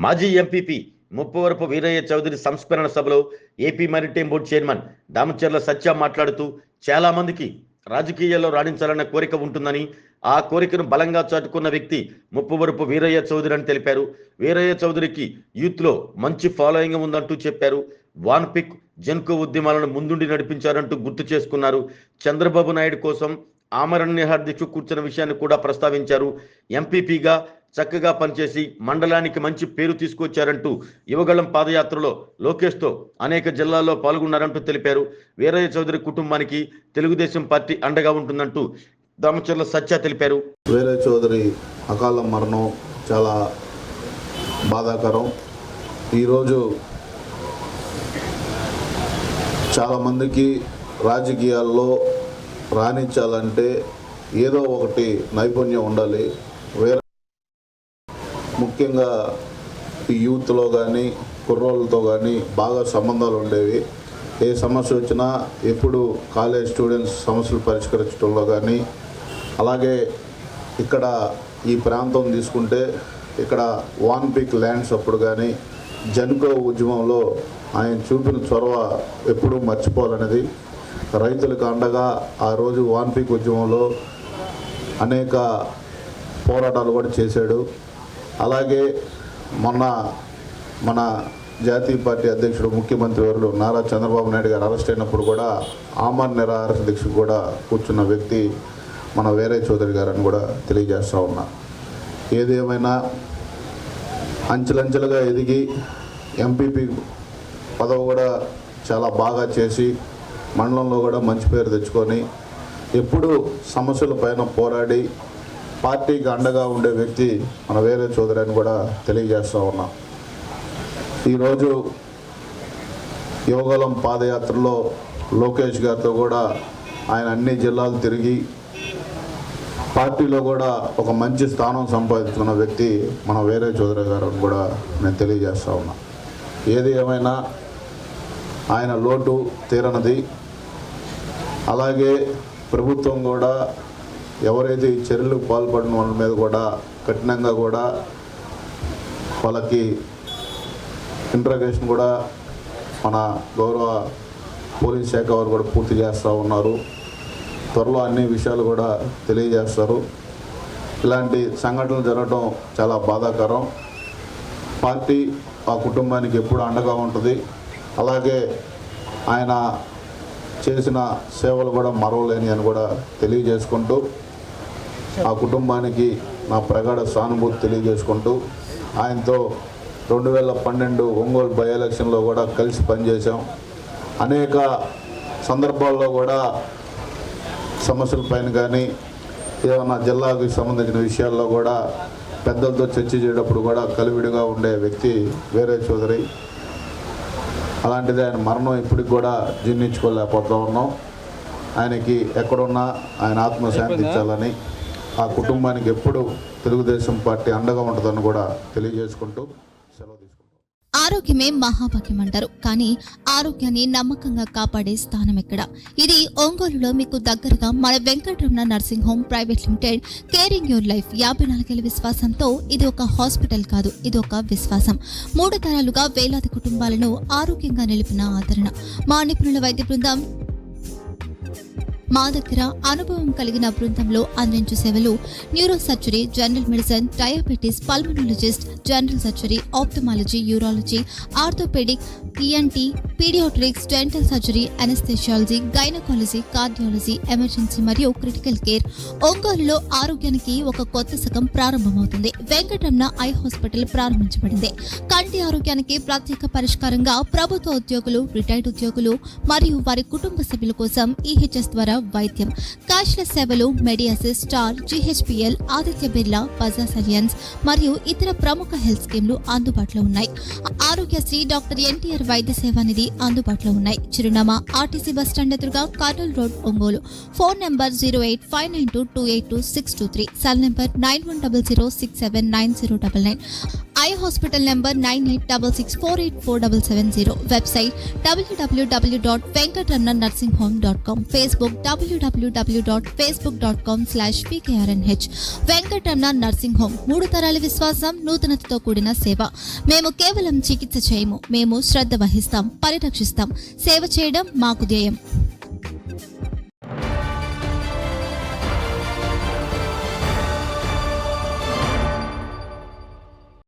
మాజీ ఎంపీపీ ముప్పవరపు వీరయ్య చౌదరి సంస్మరణ సభలో AP Maritime Board chairman Damacharla Satya మాట్లాడుతూ చాలా మందికి రాజకీయాల్లో రాణించాలన్న కోరిక ఉంటుందని, ఆ కోరికను బలంగా చాటుకున్న వ్యక్తి ముప్పవరపు వీరయ్య చౌదరి అని తెలిపారు. వీరయ్య చౌదరికి యూత్ లో మంచి ఫాలోయింగ్ ఉందంటూ చెప్పారు. వాన్ పిక్ జన్కో ఉద్యమాలను ముందుండి నడిపించారంటూ గుర్తు చేసుకున్నారు. చంద్రబాబు నాయుడు కోసం ఆమరణ నిరాహార దీక్ష కూర్చున్న విషయాన్ని కూడా ప్రస్తావించారు. ఎంపీపీగా చక్కగా పనిచేసి మండలానికి మంచి పేరు తీసుకొచ్చారంటూ యువగళం పాదయాత్రలో లోకేష్తో అనేక జిల్లాల్లో పాల్గొన్నారంటూ తెలిపారు. వీరయ్య చౌదరి కుటుంబానికి తెలుగుదేశం పార్టీ అండగా ఉంటుందంటూ దామచర్ల సత్య తెలిపారు. వీరయ్య చౌదరి అకాల మరణం చాలా బాధాకరం. ఈరోజు చాలామందికి రాజకీయాల్లో రాణించాలంటే ఏదో ఒకటి నైపుణ్యం ఉండాలి. ముఖ్యంగా ఈ యూత్లో కానీ కుర్రోళ్ళతో కానీ బాగా సంబంధాలు ఉండేవి. ఏ సమస్య వచ్చినా ఎప్పుడు కాలేజ్ స్టూడెంట్స్ సమస్యలు పరిష్కరించడంలో కానీ, అలాగే ఇక్కడ ఈ ప్రాంతం తీసుకుంటే ఇక్కడ వాన్ పిక్ ల్యాండ్స్ అప్పుడు కానీ జన్కో ఉద్యమంలో ఆయన చూపిన చొరవ ఎప్పుడూ మర్చిపోవాలనేది. రైతులకు అండగా ఆ రోజు వాన్ పిక్ ఉద్యమంలో అనేక పోరాటాలు కూడా చేశాడు. అలాగే మొన్న మన జాతీయ పార్టీ అధ్యక్షుడు ముఖ్యమంత్రి వర్యులు నారా చంద్రబాబు నాయుడు గారు అరెస్ట్ అయినప్పుడు కూడా ఆమరణ నిరాహార దీక్ష కూడా కూర్చున్న వ్యక్తి మన వీరయ్య చౌదరి గారు అని కూడా తెలియజేస్తూ ఉన్నా. ఏదేమైనా అంచెలంచెలుగా ఎదిగి ఎంపీపీ పదవి కూడా చాలా బాగా చేసి మండలంలో కూడా మంచి పేరు తెచ్చుకొని ఎప్పుడు సమస్యల పైన పోరాడి పార్టీకి అండగా ఉండే వ్యక్తి మన వీరయ్య చౌదరి అని కూడా తెలియజేస్తూ ఉన్నాం. ఈరోజు యువగళం పాదయాత్రలో లోకేష్ గారితో కూడా ఆయన అన్ని జిల్లాలు తిరిగి పార్టీలో కూడా ఒక మంచి స్థానం సంపాదించుకున్న వ్యక్తి మన వీరయ్య చౌదరి గారు అని కూడా నేను తెలియజేస్తూ ఉన్నా. ఏది ఏమైనా ఆయన లోటు తీరనది. అలాగే ప్రభుత్వం కూడా ఎవరైతే ఈ చర్యలకు పాల్పడిన వాళ్ళ మీద కూడా కఠినంగా కూడా వాళ్ళకి ఇంట్రాగేషన్ కూడా మన గౌరవ పోలీస్ శాఖ వారు కూడా పూర్తి చేస్తూ ఉన్నారు. త్వరలో అన్ని విషయాలు కూడా తెలియజేస్తారు. ఇలాంటి సంఘటనలు జరగడం చాలా బాధాకరం. పార్టీ ఆ కుటుంబానికి ఎప్పుడు అండగా ఉంటుంది. అలాగే ఆయన చేసిన సేవలు కూడా మరవలేని అని కూడా తెలియజేసుకుంటూ ఆ కుటుంబానికి నా ప్రగాఢ సానుభూతి తెలియజేసుకుంటూ ఆయనతో 2012 ఒంగోలు బై ఎలక్షన్లో కూడా కలిసి పనిచేసాం. అనేక సందర్భాల్లో కూడా సమస్యల పైన కానీ ఏమన్నా జిల్లాకు సంబంధించిన విషయాల్లో కూడా పెద్దలతో చర్చ చేయడం కూడా కలివిడిగా ఉండే వ్యక్తి వీరయ్య చౌదరి. అలాంటిది ఆయన మరణం ఇప్పటికి కూడా జీర్ణించుకోలేకపోతూ ఉన్నాం. ఆయనకి ఎక్కడున్నా ఆయన ఆత్మశాంతి ఇచ్చాలని, ఆ కుటుంబానికి ఎప్పుడు తెలుగుదేశం పార్టీ అండగా ఉంటుందని కూడా తెలియజేసుకుంటూ సెలవు తీసుకుంటాం. ఆరోగ్యమే మహాభాగ్యం అంటారు, కానీ ఆరోగ్యాన్ని నమ్మకంగా కాపాడే స్థానం ఎక్కడ? ఇది ఒంగోలులో మీకు దగ్గరగా మన Venkataramana nursing home private limited. Caring your life 54 విశ్వాసంతో ఇది ఒక హాస్పిటల్ కాదు, ఇది ఒక విశ్వాసం. 3 తరాలుగా వేలాది కుటుంబాలను ఆరోగ్యంగా నిలిపిన ఆదరణ. మా నిపుణుల వైద్య బృందం మా దగ్గర అనుభవం కలిగిన బృందంలో అందించే సేవలు neuro surgery, general medicine, diabetes, pulmonologist, general surgery, ophthalmology, urology, orthopaedic, ENT, paediatrics, dental surgery, anaesthesiology, gynaecology, cardiology, emergency మరియు క్రిటికల్ కేర్. ఒంగోలులో ఆరోగ్యానికి ఒక కొత్త శకం ప్రారంభమవుతుంది. వెంకటరమణ ఐ హాస్పిటల్ ప్రారంభించబడింది. కంటి ఆరోగ్యానికి ప్రత్యేక పరిష్కారంగా ప్రభుత్వ ఉద్యోగులు, రిటైర్డ్ ఉద్యోగులు మరియు వారి కుటుంబ సభ్యుల కోసం ఈహెచ్ఎస్ ద్వారా వైద్యం. క్యాష్లెస్ సేవలు Medi Assist, Star, GHPL, Aditya Birla, Bajaj Allianz మరియు ఇతర ప్రముఖ హెల్త్ స్కీమ్లు అందుబాటులో ఉన్నాయి. ఆరోగ్యశ్రీ, డాక్టర్ ఎన్టీఆర్ వైద్య సేవా నిధి అందుబాటులో ఉన్నాయి. చిరునామా ఆర్టీసీ బస్టాండ్ ఎదురుగా, Kurnool road, Ongole. Phone number 08592282623, cell number 9100679099. Eye hospital number 9866484770, website www.venkatramnanursing.com, Facebook www.facebook.com/vkrnh. Venkataramana nursing home, 3 తరాల విశ్వాసం, నూతనతతో కూడిన సేవ. మేము కేవలం చికిత్స చేయము, మేము శ్రద్ధ వహిస్తాం, పరిరక్షిస్తాం. సేవ చేయడం మాకు ధ్యేయం.